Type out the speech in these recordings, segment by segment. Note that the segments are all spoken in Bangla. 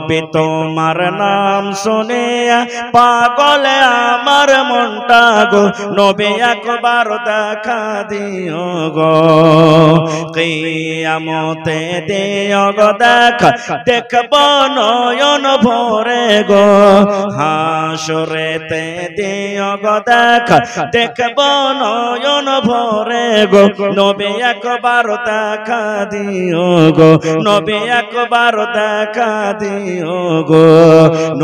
নবী তোমার নাম শুনে পাগল আমার মনটা গো, নবী একবার দেখা দিও গো, কিয়ামতে দিও গো দেখা, দেখব নয়ন ভরে গো, হাসরেতে দিও গো দেখা, দেখব নয়ন ভরে গো, নবী একবার দেখা দিও গো, নবী একবার দেখা দিও গো।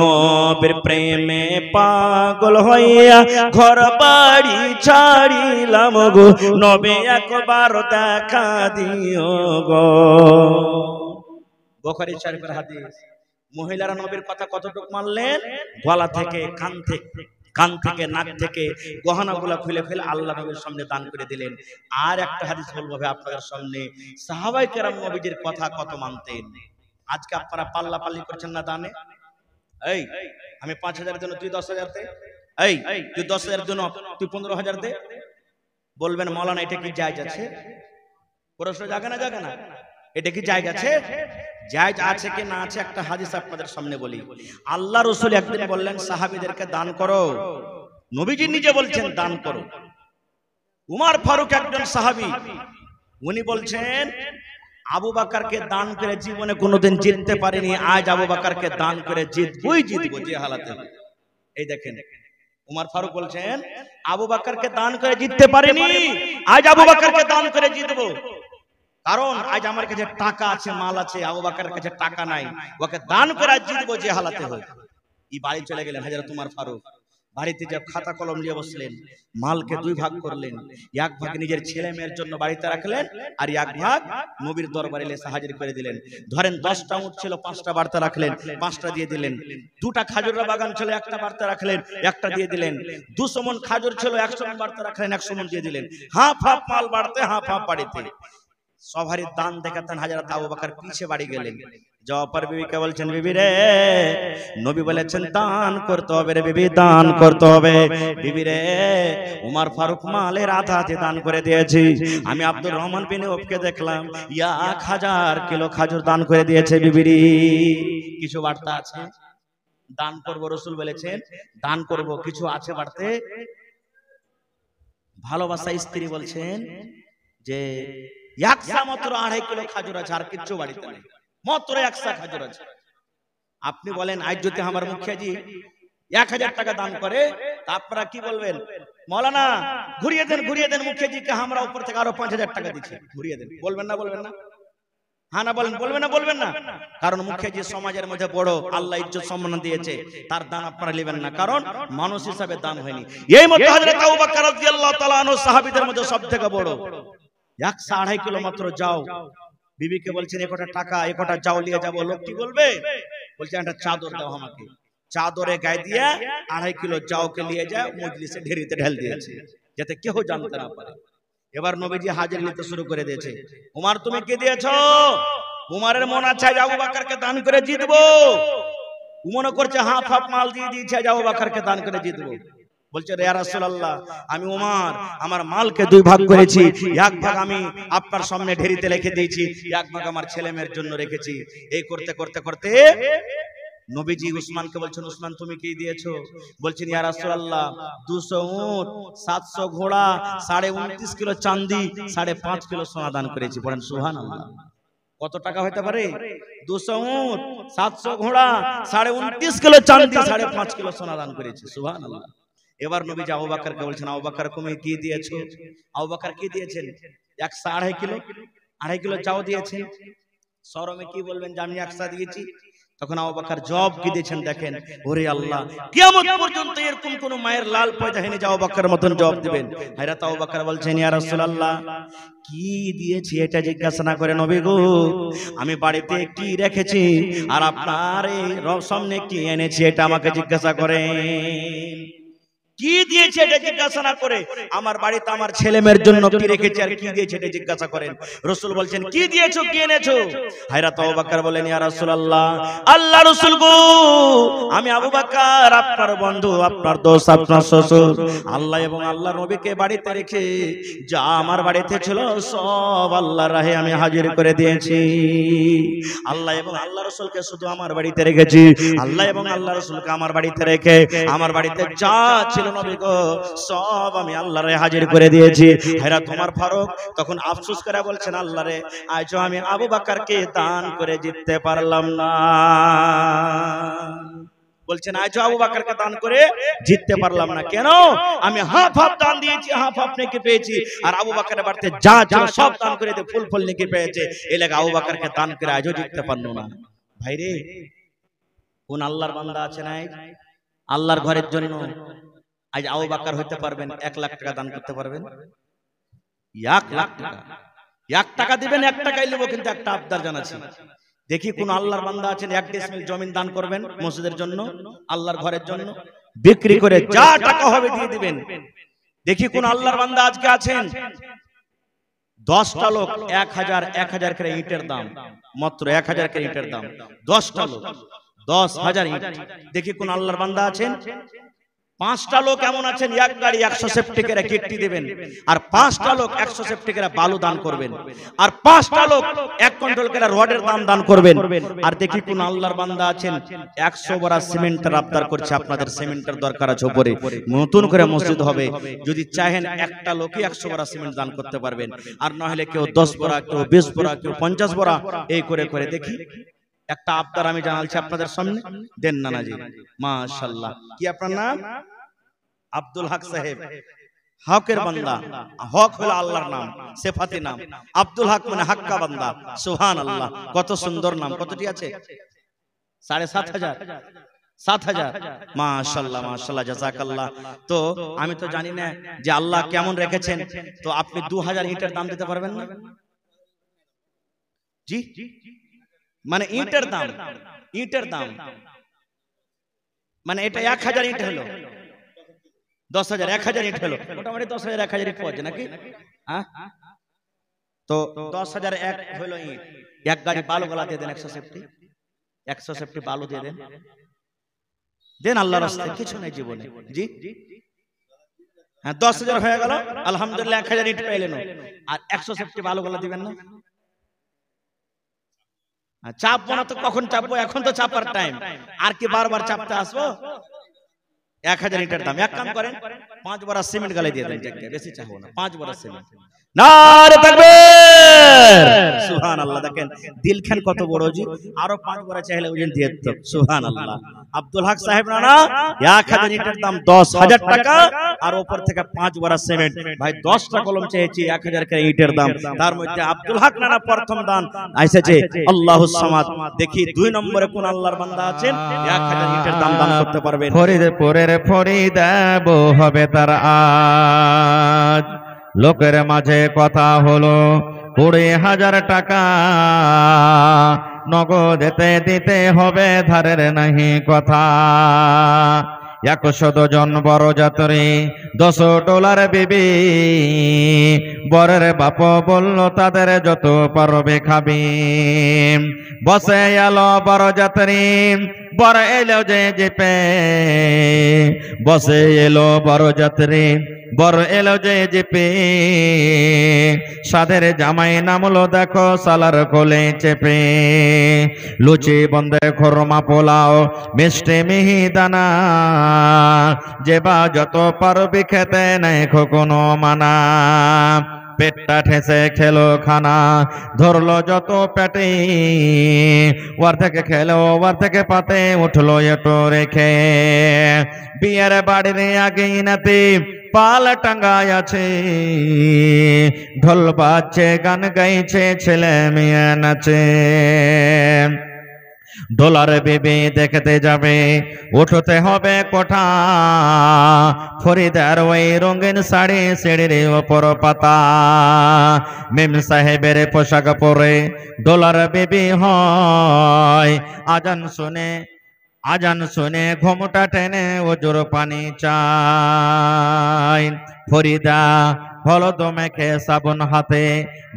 নবীর প্রেমে পাগল হইয়া ঘর বাড়ি ছাড়িলাম গো, নবী একবার দেখা দিও গো। বুখারী শরীফের হাদিস। মহিলারা নবীর কথা কতটুকু মানলেন? গলা থেকে কান থেকে নাক থেকে গহনাগুলা খুলে ফেলে আল্লাহ নবীর সামনে দান করে দিলেন। আর একটা হাদিস বলবো ভাই আপনাদের সামনে, সাহাবায়ে কেরাম নবীজির কথা কত মানতেন। আজকে আপনারা পাল্লা পাল্লি করছেন না দানে। এই আমি ৫,০০০ জন্য তুই ১০,০০০ দে, এই তুই ১০,০০০ জন্য তুই ১৫,০০০ দে, বলবেন মাওলানা এটা কি জায়েজ আছে? প্রশ্ন জাগে না জাগে না? এটা কি জায়েজ আছে? জায়েজ আছে কি না আছে একটা হাদিস আপনাদের সামনে বলি। আল্লাহ রাসূল একদিন বললেন সাহাবীদেরকে দান করো, নবীজি নিজে বলছেন দান করো। উমর ফারুক একজন সাহাবী, উনি বলছেন আবু বকরকে দান করে জীবনে কোনোদিন জিততে পারিনি, আজ আবু বকরকে দান করে জিতবই জিতবো যে হালাতে। এই দেখেন উমর ফারুক বলছেন আবু বকরকে দান করে জিততে পারিনি, আজ আবু বকরকে দান করে জিতবো। কারণ আজ আমার কাছে টাকা আছে, মাল আছে, আবু বকরের কাছে টাকা নাই, ওকে দান করে আজ জিতবো যে হালাতে হয়। এই বাড়ি চলে গেলেন হযরত উমর ফারুক। বাড়িতে যে খাতা কলম নিয়ে বসলেন, মালকে দুই ভাগ করলেন, এক ভাগ নিজের ছেলে মেয়ের জন্য বাড়িতে রাখলেন, আর এক ভাগ নবীর দরবারে এসে হাজির করে দিলেন। ধরেন 10টা উট ছিল, 5টা বাড়তে রাখলেন, 5টা দিয়ে দিলেন। 2টা খাজুরের বাগান ছিল, 1টা বাড়তে রাখলেন, 1টা দিয়ে দিলেন। 200 মণ খাজুর ছিল, 100 মণ বাড়তে রাখলেন, 100 মণ দিয়ে দিলেন। হাফ হাফ মাল বাড়তে, হাফ হাফ বাড়িতে। সবারই দান দেখাতেন। হযরত আবু বকর পিছে বাড়ি গেলেন, যাওয়ার পর বিবিকে বলছেন বিবি রে, নবী বলেছেন দান করতে হবে রে বিবি, দান করতে হবে। বিবি রে, উমর ফারুক মালের আধা দান করে দিয়েছি, আমি আব্দুর রহমান বিন আওফকে দেখলাম 1000 কিলো খাজুর দান করে দিয়েছে। বিবিরি কিছু বার্তা আছে, দান করব, রাসূল বলেছেন দান করব, কিছু আছে বাড়তে। ভালোবাসা স্ত্রী বলছেন যে একসা মাত্র 2.5 কিলো খাজুর আছে, আর কিচ্ছু বাড়িতে নেই, মাত্র একসা খাজুর আছে। আপনি বলেন আজ যদি আমার মুখিয়াজি 1000 টাকা দান করে, তা আপনারা কি বলবেন? মাওলানা ঘুরিয়ে দেন মুখিয়াজিকে, আমরা উপর থেকে আরো 5000 টাকা দিচ্ছি, ঘুরিয়ে দেন। বলবেন না বলবেন না? হ্যাঁ না বলেন, বলবেন না বলবেন না? কারণ মুখিয়াজি সমাজের মধ্যে বড়, আল্লাহ ইজ্জত সম্মান দিয়েছে, তার দান আপনারা নেবেন না, কারণ মানুষ হিসাবে দান হয়নি। এই মত হযরত আবু বকর রাদিয়াল্লাহু তাআলা আনহু সাহাবীদের মধ্যে সবথেকে বড়। 1.5 কিলো মাত্র যাও। বিবিকে বলছেন একটা টাকা, একটা যাও নিয়ে যাবো। লোক কি বলবে? বলছে একটা চাদর দাও আমাকে। চাদরে গায়ে দিয়ে 2.5 কিলো যাওকে নিয়ে যায়, মজলিসে ঢেরিতে ঢেল দিয়েছে, যাতে কেউ জানতে না পারে। এবার নবীজি হাজির নিতে শুরু করে দিয়েছে। উমর তুমি কি দিয়েছো? উমরের মন আছে আবু বকরকে দান করে জিতবো। মনে করছে হাফ হাফ মাল দিয়ে দিয়েছে, আবু বকরকে দান করে জিতবো। বলছে ইয়া রাসূলুল্লাহ, আমি উমর আমার মালকে 2 ভাগ করেছি, 1 ভাগ আমি আপনার সামনে ঢেরিতে রেখে দিয়েছি, 1 ভাগ আমার ছেলে মেয়ের জন্য রেখেছি। এই করতে করতে করতে নবীজি উসমানকে বলছেন উসমান তুমি কি দিয়েছো? বলছেন ইয়া রাসূলুল্লাহ 200 উট, 700 ঘোড়া, 29.5 কিলো চাঁদি, 5.5 কিলো সোনা দান করেছি। বলেন সুবহানাল্লাহ। কত টাকা হতে পারে? 200 উট, 700 ঘোড়া, 29.5 কিলো চাঁদি, 5.5 কিলো সোনা দান করেছি। সুবহানাল্লাহ। এবার নবীজি আবু বকরকে বলছেন আবু বকর তুমি কি দিয়েছো? আবু বকর কি দিয়েছেন? 1.5 কিলো, 2.5 কিলো চাও দিয়েছেন। শরমে কি বলবেন যে আমি 100 দিয়েছি? তখন আবু বকর জবাব কি দিয়েছেন দেখেন, ওরে আল্লাহ, কিয়ামত পর্যন্ত এরকম কোন মায়ের লাল পয়দা হয়নি যে আবু বকরের মতন জবাব দিবেন। হযরত আবু বকর বলছেন ইয়া রাসূলুল্লাহ কি দিয়েছি এটা জিজ্ঞাসা না করে নবী গো, আমি বাড়িতে কি রেখেছি আর আপনার এই সামনে কি এনেছি এটা আমাকে জিজ্ঞাসা করেন। কি দিয়েছে এটা জিজ্ঞাসা না করে আমার বাড়িতে আমার ছেলে মেয়ের জন্য কি রেখেছে আর কি দিয়েছে এটা জিজ্ঞাসা করেন। রাসূল বলছেন কি দিয়েছো কি এনেছো? হযরত আবু বকর বলেন ইয়া রাসূলুল্লাহ, আল্লাহ রাসূল গো, আমি আবু বকর আপনার বন্ধু, আপনার দোস্ত, আপনার শ্বশুর আল্লাহ এবং আল্লাহর নবীকে বাড়িতে রেখে যা আমার বাড়িতে ছিল সব আল্লাহর রাহে আমি হাজির করে দিয়েছি। আল্লাহ এবং আল্লাহ রাসূলকে শুধু আমার বাড়িতে রেখেছি, আল্লাহ এবং আল্লাহ রাসূলকে আমার বাড়িতে রেখে আমার বাড়িতে যা ছিল নবী গো সব আমি আল্লাহরে হাজির করে দিয়েছি। হযরত ওমর ফারুক তখন আফসোস করে বলছেন আল্লাহ রে, আজও আমি আবু বকরকে দান করে জিততে পারলাম না। বলছেন আজও আবু বকরকে দান করে জিততে পারলাম না কেন? আমি হাফ হাফ দান দিয়েছি, হাফ হাফ নেকি পেয়েছি, আর আবু বকরের বাড়িতে যা ছিল সব দান করে দিয়ে ফুল ফুল নেকি পেয়েছে। এই লাগা আবু বকরকে দান করে আজও জিততে পারলো না। ভাইরে, কোন আল্লাহর বান্দা আছে না আল্লাহর ঘরের জন্য আজ আবু বকর হইতে পারবেন 1 লাখ টাকা দান করতে পারবেন? 1 লাখ টাকা, 1 টাকা দিবেন 1 টাকাই নেব, কিন্তু একটা আবদার জানাচ্ছি, দেখি কোন আল্লাহর বান্দা আছেন 1 ডিসমিল জমিন দান করবেন মসজিদের জন্য, আল্লাহর ঘরের জন্য, বিক্রি করে যা টাকা হবে দিয়ে দিবেন। দেখি কোন আল্লাহর বান্দা আজকে আছেন 10টা লোক 1000 করে ইটের দাম, মাত্র 1000 করে ইটের দাম, 10টা লোক 10,000 ইট। দেখি কোন আল্লাহর বান্দা আছেন 5টা লোক এমন আছেন এক গাড়ি 100 সেফটি করে গিট্টি দিবেন, আর 5টা লোক 100 সেফটি করে বালু দান করবেন, আর 5টা লোক 1 কুইন্টাল করে রডের দান করবেন। আর দেখি কোন আল্লাহর বান্দা আছেন 100 বড়া সিমেন্টের আবদার করছে, আপনাদের সিমেন্টের দরকার আছে, উপরে নতুন করে মসজিদ হবে, যদি চাহেন একটা লোকই 100 বড়া সিমেন্ট দান করতে পারবেন, আর না হলে কেউ 10 বড়া, কেউ 20 বড়া, কেউ 50 বড়া, এই করে করে দেখি। একটা আবদার আমি জানালছি আপনাদের সামনে, দেন নানাজি মাশাআল্লাহ। কি আপনার নাম? আব্দুল হক সাহেব। হকের বান্দা, হক হলো আল্লাহর নাম, সিফাতি নাম। আব্দুল হক মানে হাক্কা বান্দা। সুবহানাল্লাহ, কত সুন্দর নাম। কতটি আছে? 7,500 7,000। মাশাআল্লাহ মাশাআল্লাহ, জাযাকাল্লাহ। তো আমি তো জানি না যে আল্লাহ কেমন রেখেছেন, তো আপনি 2000 ইটের দাম দিতে পারবেন না? জি, মানে ইটের দাম, ইটের দাম মানে এটা 1000 ইট হলো 10,000, 1000 ইট হলো মোটামুটি 10,000 1000 ইট পাওয়া যায় নাকি? হ্যাঁ, তো 10,000 এক হলো ইট। এক গাড়ি বালু গলা দিয়ে দেন, 100 সেফটি বালু দিয়ে দেন, দেন আল্লাহর রাস্তায়, কিছু নেই জীবনে। জি হ্যাঁ, 10,000 হয়ে গেল, আলহামদুলিল্লাহ 1000 ইট পাইলেন। আর 100 সেফটি বালু গলা দিবেন না? চাপবো না তো কখন চাপবো? এখন তো চাপার টাইম, আর কি বারবার চাপতে আসবো? 1000 ইটের দাম। এক কাম করেন, 5 বড়া সিমেন্ট গালে দিয়ে দেন, বেশি চাবো না, 5 বড়া সিমেন্ট। নারে তাকবীর, সুবহানাল্লাহ। দেখেন দিলখান কত বড় জি, আরো 5 বড়া চাইলে ওজন দিয়ে দিত। সুবহানাল্লাহ। আব্দুল হক সাহেব না 1000 ইটের দাম 10,000 টাকা, আর উপর থেকে 5 বড়া সিমেন্ট। ভাই 10টা কলম চেয়েছি 1000 করে ইটের দাম, তার মধ্যে আব্দুল হক নানা প্রথম দান আইসেছে আল্লাহুস সামাদ। দেখি 2 নম্বরে কোন আল্লাহর বান্দা আছেন 1000 ইটের দাম দান করতে পারবেন? ফরিদপুরের ফরিদাব হবে তার আজ, লোকের মাঝে কথা হলো 20,000 টাকা, নগদেতে দিতে হবে, ধারের নাহি কথা। 100 জন বড় যাত্রী, $10 বিবি, বরের বাপ বলল তাদের যত পারবে খাবি। বসে এলো বড় যাত্রী, বর এলো যে জিপে, বসে এলো বড় যাত্রী, বর এলো যে জিপে, সাদের জামাই নামলো দেখো সালার কোলে চেপে। লুচি বন্দে খোরমা পোলাও মিষ্টি মিহিদানা, যে বা যত পারবি খেতে নাই কোনো মানা। পেটটা ঠেসে খেলো খানা, ধরলো যত পেটে, ওর থেকে খেলো ওর থেকে পাতে উঠলো এটো রেখে। বিয়ের বাড়ির আগেই নাতি পাল টাঙ্গায় আছে, ঢোল বাজছে গান গাইছে ছেলে মেয়ে নাচে। ডলার বেবে দেখতে যাবে, উঠতে হবে কোঠা, ফরিদার ওই রঙিন শাড়ি সিঁড়ির ওপর পাতা। মেম সাহেবের পোশাক পরে ডলার বেবি হয়, আজান শুনে আজান শুনে ঘুমটা টেনে ওজোর পানি চাই। ফরিদা হলদ মেখে সাবুন হাতে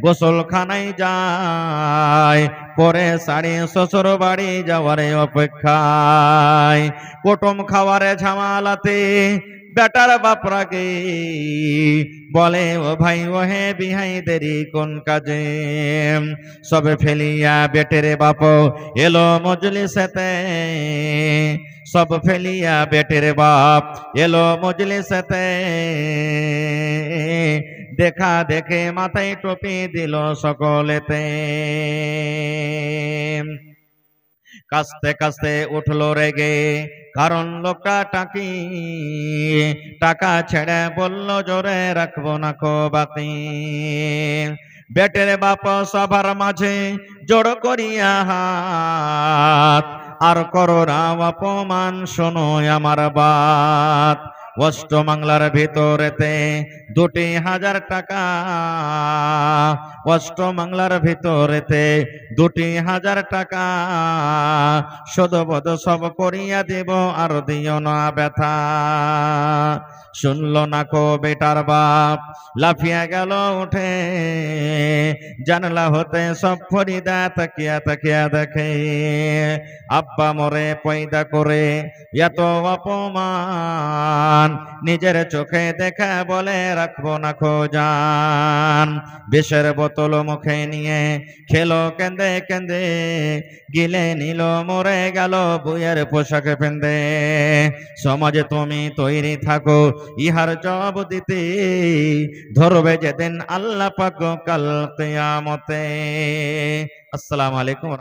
গোসলখানায় যায়, পরে শাড়ি শ্বশুর বাড়ি যাওয়ার অপেক্ষায়। কুটুম খাওয়ারে ঝামালাতে বেটার বাপরাকে বলে, ও ভাই ও হে বিহাই দেরি কোন কাজে। সবে ফেলিয়া বেটের বাপ এলো মজলিসেতে, সব ফেলিয়া বেটের বাপ এলো মজলিসেতে। দেখা দেখে মাথায় টুপি দিল সকলেতে। কাস্তে কাস্তে উঠলো রেগে, কারণ লোকটা টাকা ছেড়ে বলল জোরে রাখবো না কো বাকি। বেটের বাপ সবার মাঝে জোড় করিয়া হাত, আর করো না অপমান, শোনো আমার বাত। অষ্টমংলার ভিতরেতে 2,000 টাকা, অষ্টমংলার ভিতরেতে 2,000 টাকা, সদবদ সব করিয়া দেব আর দিও না ব্যথা। শুনল না কো বেটার বাপ, লাফিয়া গেল উঠে, জানলা হতে সব ফরিদা তাকিয়া তাকিয়া দেখে। আব্বা মরে পয়দা করে এত অপমান, নিজের চোখে দেখা বলে রাখবো না খোঁজান। বিষের বোতল মুখে নিয়ে খেলো কেঁদে কেঁদে, গিলে নিল মরে গেল বইয়ের পোশাক পেন্দে। সমাজে তুমি তৈরি থাকো ইহার জবাব দিতে, ধরবে যেদিন আল্লাহ পাক কাল কিয়ামতে। আসসালামু আলাইকুম।